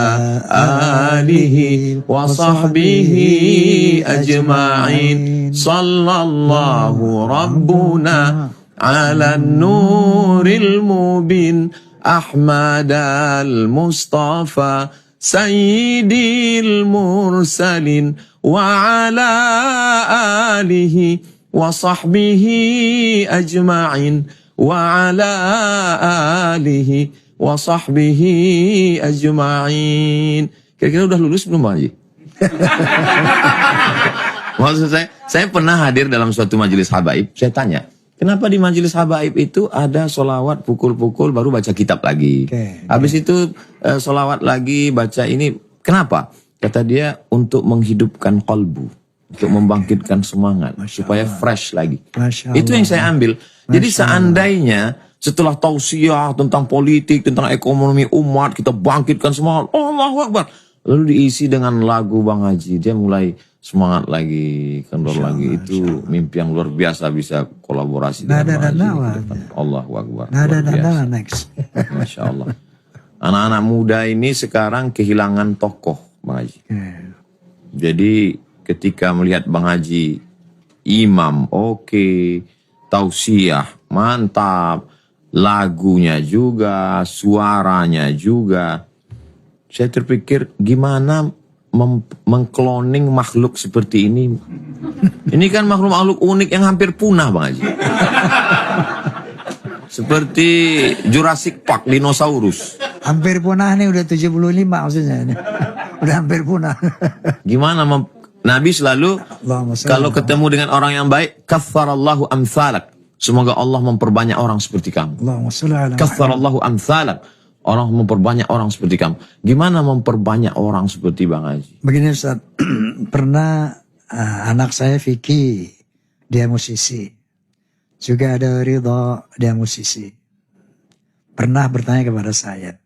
alihi wa sahbihi ajma'in sallallahu rabbuna على النور المبين أحمد المصطفى سيد المرسلين وعلى آله وصحبه أجمعين وعلى آله وصحبه أجمعين. Kira-kira udah lulus belum Bang Haji? Maksud saya pernah hadir dalam suatu majelis habaib, saya tanya, kenapa di majelis habaib itu ada solawat pukul-pukul baru baca kitab lagi? Habis itu solawat lagi, baca ini, kenapa? Kata dia untuk menghidupkan kolbu, untuk membangkitkan semangat, supaya fresh lagi. Itu yang saya ambil. Jadi seandainya setelah tausiah tentang politik, tentang ekonomi umat, kita bangkitkan semangat, Allahu Akbar. Lalu diisi dengan lagu Bang Haji, dia mulai semangat lagi, kendor lagi. Itu mimpi yang luar biasa bisa kolaborasi dengan Bang Haji. Allahu Akbar. Next. Masya Allah. Anak-anak muda ini sekarang kehilangan tokoh Bang Haji. Jadi ketika melihat Bang Haji imam, oke, tausiah, mantap, lagunya juga, suaranya juga. Saya terpikir gimana mengkloning makhluk seperti ini. Ini kan makhluk-makhluk unik yang hampir punah Bang Haji. Seperti Jurassic Park, dinosaurus. Hampir punah nih, udah 75 maksudnya. Udah hampir punah. Gimana Nabi selalu kalau ketemu dengan orang yang baik, kaffarallahu amsalak. Semoga Allah memperbanyak orang seperti kamu. Kaffarallahu amsalak. Orang memperbanyak orang seperti kamu. Gimana memperbanyak orang seperti Bang Haji? Begini Ustaz, pernah anak saya Vicky, dia musisi. Juga ada Ridho, dia musisi. Pernah bertanya kepada saya,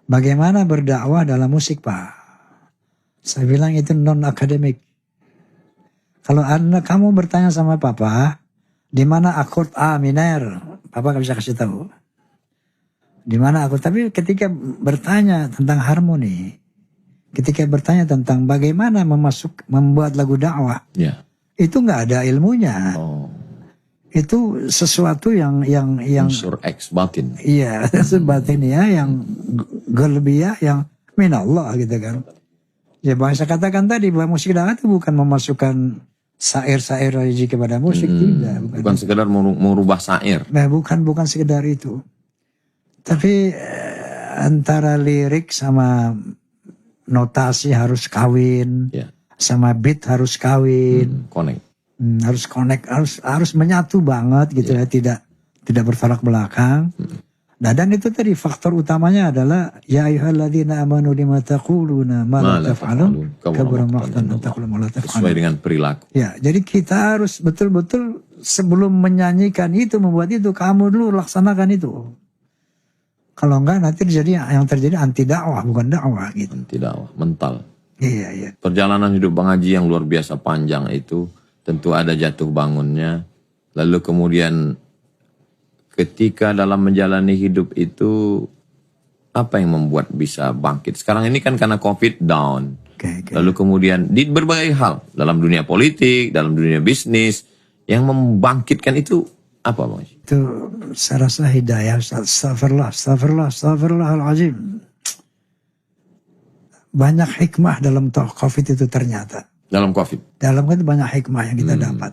bagaimana berdakwah dalam musik Pak? Saya bilang itu non-akademik. Kalau kamu bertanya sama Papa, di mana akord A minor, Papa gak bisa kasih tahu. Di mana aku, tapi ketika bertanya tentang harmoni, ketika bertanya tentang bagaimana membuat lagu dakwah, itu nggak ada ilmunya. Itu sesuatu yang unsur X batin. Iya, unsur batin ya, yang galbiyah, yang minallah gitu kan. Ya bahasa katakan tadi bahwa musik dakwah itu bukan memasukkan syair-syair religi kepada musik, tidak. Bukan sekedar merubah syair. Nah, bukan sekedar itu. Tapi antara lirik sama notasi harus kawin, sama beat harus kawin, harus connect, harus menyatu banget gitu ya, tidak bertolak belakang. Nah, dan itu tadi faktor utamanya adalah ya ayyuhalladzina amanu lima taquluna ma la taf'alun kabura maqtan an taqulu ma la taf'alun. Sesuai dengan perilaku. Ya, jadi kita harus betul-betul sebelum menyanyikan itu, membuat itu, kamu dulu laksanakan itu. Kalau enggak nanti yang terjadi anti dakwah, bukan dakwah gitu. Anti dakwah, mental. Iya. Perjalanan hidup Bang Haji yang luar biasa panjang itu tentu ada jatuh bangunnya. Lalu kemudian ketika dalam menjalani hidup itu apa yang membuat bisa bangkit? Sekarang ini kan karena COVID down. Lalu kemudian di berbagai hal dalam dunia politik, dalam dunia bisnis yang membangkitkan itu apa Bang Haji? Itu saya rasa hidayah. Astagfirullahaladzim. Banyak hikmah dalam COVID itu ternyata. Dalam COVID? Dalam COVID banyak hikmah yang kita dapat.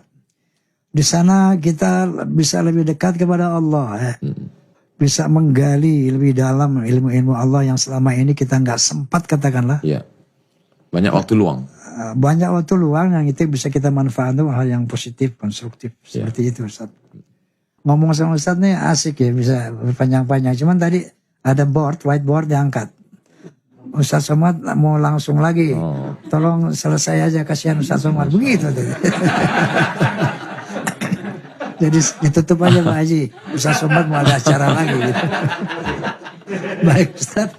Di sana kita bisa lebih dekat kepada Allah ya. Bisa menggali lebih dalam ilmu-ilmu Allah yang selama ini kita nggak sempat katakanlah. Iya. Banyak waktu luang. Banyak waktu luang yang itu bisa kita manfaatkan hal yang positif, konstruktif. Seperti itu Ustaz. Ngomong sama Ustaz nih asik ya, bisa berpanjang-panjang. Cuman tadi ada whiteboard diangkat. Ustaz Somad mau langsung lagi. Tolong selesai aja, kasihan Ustaz Somad. Begitu tadi. Jadi ditutup aja Pak Haji. Ustaz Somad mau ada acara lagi gitu. Baik Ustaz.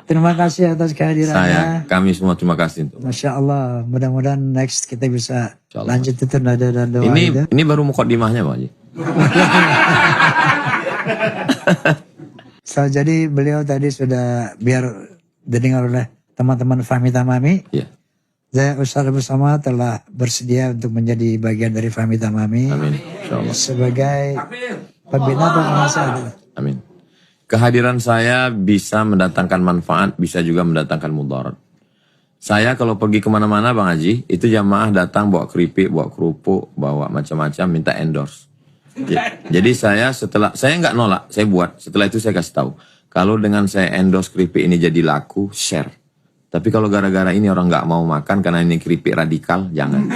Terima kasih atas kehadirannya. Kami semua terima kasih. Masya Allah. Mudah-mudahan next kita bisa lanjut itu nada dan doa. Ini baru mukadimahnya Pak Haji. Jadi beliau tadi sudah biar didengar oleh teman-teman Fahmi Tamami. Saya Ustaz bersama telah bersedia untuk menjadi bagian dari Fahmi Tamami. Amin. Sebagai pembina penguasa. Amin. Kehadiran saya bisa mendatangkan manfaat, bisa juga mendatangkan mudarat. Saya kalau pergi kemana-mana Bang Haji, itu jamaah datang bawa keripik, bawa kerupuk, bawa macam-macam, minta endorse. Jadi saya nggak nolak, saya buat. Setelah itu saya kasih tahu, kalau dengan saya endorse keripik ini jadi laku, share. Tapi kalau gara-gara ini orang nggak mau makan karena ini keripik radikal, jangan.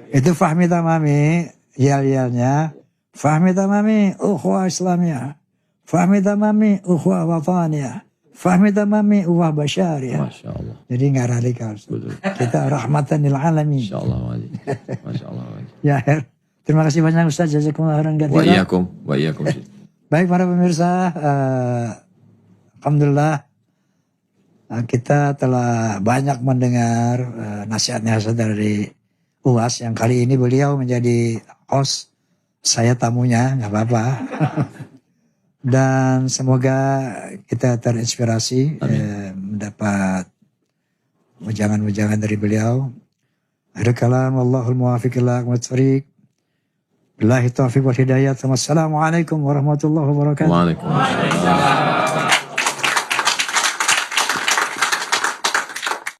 Itu Fahmi Tamami, yal-yalnya. Fahmi Tamami, ukhuwah Islamiyah. Fahmi Tamami, ukhuwah wataniyah. Fahmi Tamami, ukhuwah basyariyah. Masya Allah. Jadi nggak radikal. Betul. Kita rahmatan lil alamin. Masya Allah, Wali. Masya Allah, Wali. Ya, terima kasih banyak Ustaz. Jazakumullah khairan Wa katsiran. iyyakum, wa iyyakum. Baik para pemirsa, alhamdulillah kita telah banyak mendengar nasihat-nasihat dari UAS yang kali ini beliau menjadi host, saya tamunya, nggak apa-apa. Dan semoga kita terinspirasi mendapat wejangan-wejangan dari beliau. Ada kalam Allahul muwafiq ila aqwamit thoriq. Billahi taufiq wal hidayah. Wassalamualaikum warahmatullahi wabarakatuh. Waalaikumsalam.